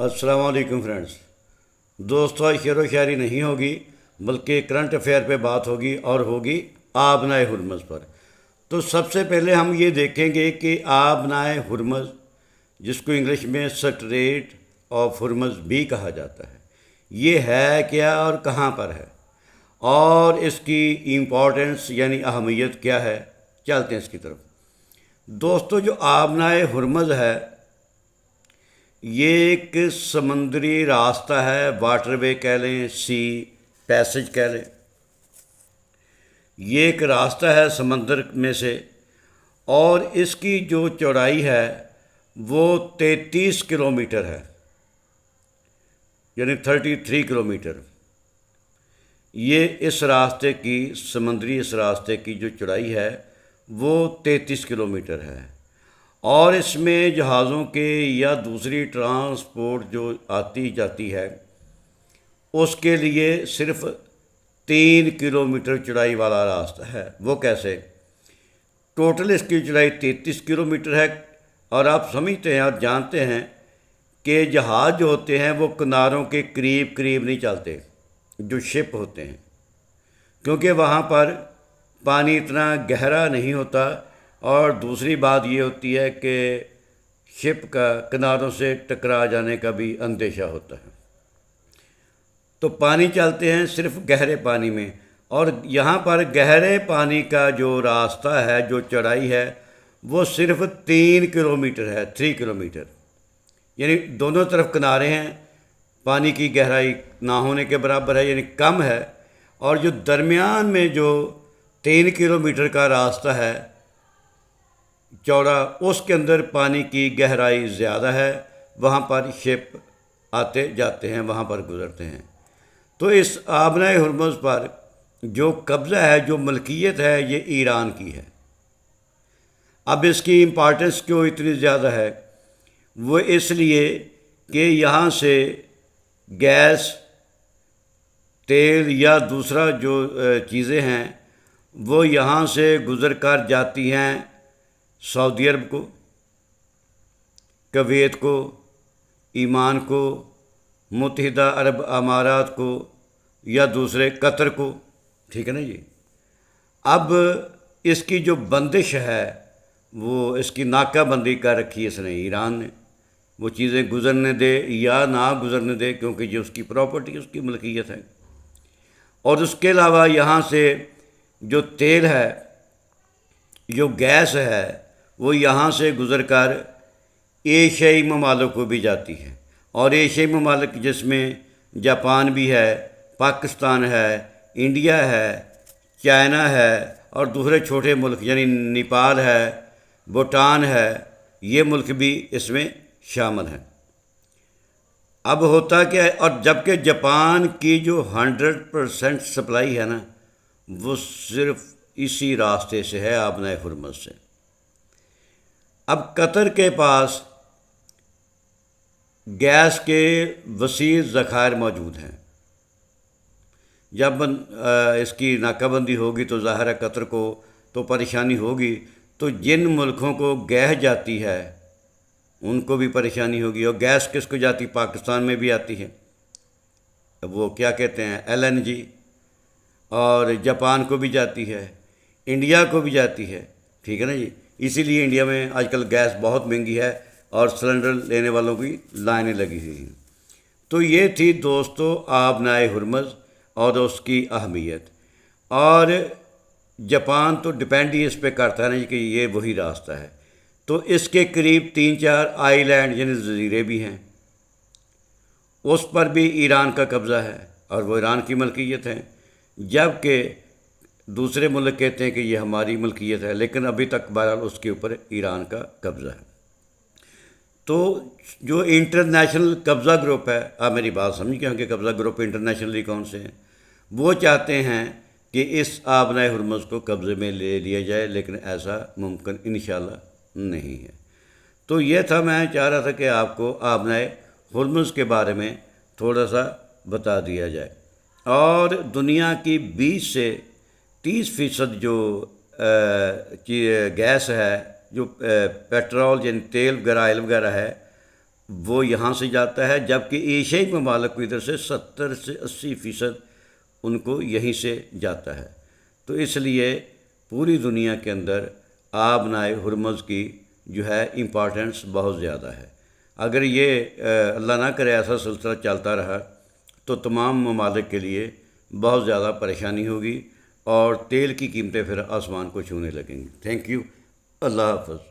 السلام علیکم فرینڈز. دوستو آج شعر و شاعری نہیں ہوگی بلکہ کرنٹ افیئر پہ بات ہوگی اور ہوگی آبنائے ہرمز پر. تو سب سے پہلے ہم یہ دیکھیں گے کہ آبنائے ہرمز جس کو انگلش میں سٹریٹ آف ہرمز بھی کہا جاتا ہے یہ ہے کیا اور کہاں پر ہے اور اس کی امپورٹنس یعنی اہمیت کیا ہے. چلتے ہیں اس کی طرف. دوستو جو آبنائے ہرمز ہے یہ ایک سمندری راستہ ہے, واٹر وے کہہ لیں, سی پیسج کہہ لیں. یہ ایک راستہ ہے سمندر میں سے اور اس کی جو چوڑائی ہے وہ 33 کلومیٹر ہے, یعنی 33 کلومیٹر. یہ اس راستے کی اس راستے کی جو چوڑائی ہے وہ 33 کلومیٹر ہے اور اس میں جہازوں کے یا دوسری ٹرانسپورٹ جو آتی جاتی ہے اس کے لیے صرف 3 کلومیٹر چوڑائی والا راستہ ہے. وہ کیسے؟ ٹوٹل اس کی چوڑائی 33 کلومیٹر ہے اور آپ سمجھتے ہیں اور جانتے ہیں کہ جہاز جو ہوتے ہیں وہ کناروں کے قریب قریب نہیں چلتے جو شپ ہوتے ہیں, کیونکہ وہاں پر پانی اتنا گہرا نہیں ہوتا اور دوسری بات یہ ہوتی ہے کہ شپ کا کناروں سے ٹکرا جانے کا بھی اندیشہ ہوتا ہے. تو پانی چلتے ہیں صرف گہرے پانی میں, اور یہاں پر گہرے پانی کا جو راستہ ہے جو چوڑائی ہے وہ صرف 3 کلومیٹر ہے, 3 کلومیٹر. یعنی دونوں طرف کنارے ہیں, پانی کی گہرائی نہ ہونے کے برابر ہے یعنی کم ہے, اور جو درمیان میں جو 3 کلومیٹر کا راستہ ہے چوڑا اس کے اندر پانی کی گہرائی زیادہ ہے, وہاں پر شپ آتے جاتے ہیں, وہاں پر گزرتے ہیں. تو اس آبنائے ہرمز پر جو قبضہ ہے جو ملکیت ہے یہ ایران کی ہے. اب اس کی امپارٹنس کیوں اتنی زیادہ ہے؟ وہ اس لیے کہ یہاں سے گیس, تیل یا دوسرا جو چیزیں ہیں وہ یہاں سے گزر کر جاتی ہیں سعودی عرب کو, کویت کو, ایمان کو, متحدہ عرب امارات کو یا دوسرے قطر کو. ٹھیک ہے نا جی. اب اس کی جو بندش ہے وہ اس کی ناکہ بندی کر رکھی ہے اس نے, ایران نے, وہ چیزیں گزرنے دے یا نہ گزرنے دے کیونکہ جو اس کی پراپرٹی اس کی ملکیت ہے. اور اس کے علاوہ یہاں سے جو تیل ہے جو گیس ہے وہ یہاں سے گزر کر ایشیائی ممالک کو بھی جاتی ہے, اور ایشیائی ممالک جس میں جاپان بھی ہے, پاکستان ہے, انڈیا ہے, چائنا ہے اور دوسرے چھوٹے ملک یعنی نیپال ہے, بھوٹان ہے, یہ ملک بھی اس میں شامل ہیں. اب ہوتا کیا ہے, اور جبکہ جاپان کی جو 100% سپلائی ہے نا وہ صرف اسی راستے سے ہے, آبنائے ہرمز سے. اب قطر کے پاس گیس کے وسیع ذخائر موجود ہیں. جب اس کی ناکہ بندی ہوگی تو ظاہر ہے قطر کو تو پریشانی ہوگی, تو جن ملکوں کو گیس جاتی ہے ان کو بھی پریشانی ہوگی. اور گیس کس کو جاتی؟ پاکستان میں بھی آتی ہے, وہ کیا کہتے ہیں LNG, اور جاپان کو بھی جاتی ہے, انڈیا کو بھی جاتی ہے. ٹھیک ہے نا جی. اسی لیے انڈیا میں آج کل گیس بہت مہنگی ہے اور سلنڈر لینے والوں کی لائنیں لگی ہوئی ہیں. تو یہ تھی دوستو آبنائے ہرمز اور اس کی اہمیت. اور جاپان تو ڈپینڈ ہی اس پہ کرتا ہے نا کہ یہ وہی راستہ ہے. تو اس کے قریب 3-4 آئی لینڈ یعنی جزیرے بھی ہیں, اس پر بھی ایران کا قبضہ ہے اور وہ ایران کی ملکیت ہے, جبکہ دوسرے ملک کہتے ہیں کہ یہ ہماری ملکیت ہے, لیکن ابھی تک بہرحال اس کے اوپر ایران کا قبضہ ہے. تو جو انٹرنیشنل قبضہ گروپ ہے, آپ میری بات سمجھ گئے کہ قبضہ گروپ انٹرنیشنلی کون سے ہیں, وہ چاہتے ہیں کہ اس آبنائے ہرمز کو قبضے میں لے لیا جائے, لیکن ایسا ممکن انشاءاللہ نہیں ہے. تو یہ تھا, میں چاہ رہا تھا کہ آپ کو آبنائے ہرمز کے بارے میں تھوڑا سا بتا دیا جائے. اور دنیا کی 20 سے 30% جو گیس ہے, جو پیٹرول یعنی تیل وغیرہ آئل وغیرہ ہے, وہ یہاں سے جاتا ہے، جبکہ ایشیائی ممالک کو ادھر سے 70 سے 80% ان کو یہیں سے جاتا ہے۔ تو اس لیے پوری دنیا کے اندر آب نائے ہرمز کی جو ہے امپارٹنس بہت زیادہ ہے۔ اگر یہ اللہ نہ کرے ایسا سلسلہ چلتا رہا تو تمام ممالک کے لیے بہت زیادہ پریشانی ہوگی اور تیل کی قیمتیں پھر آسمان کو چھونے لگیں گی۔ تھینک یو، اللہ حافظ۔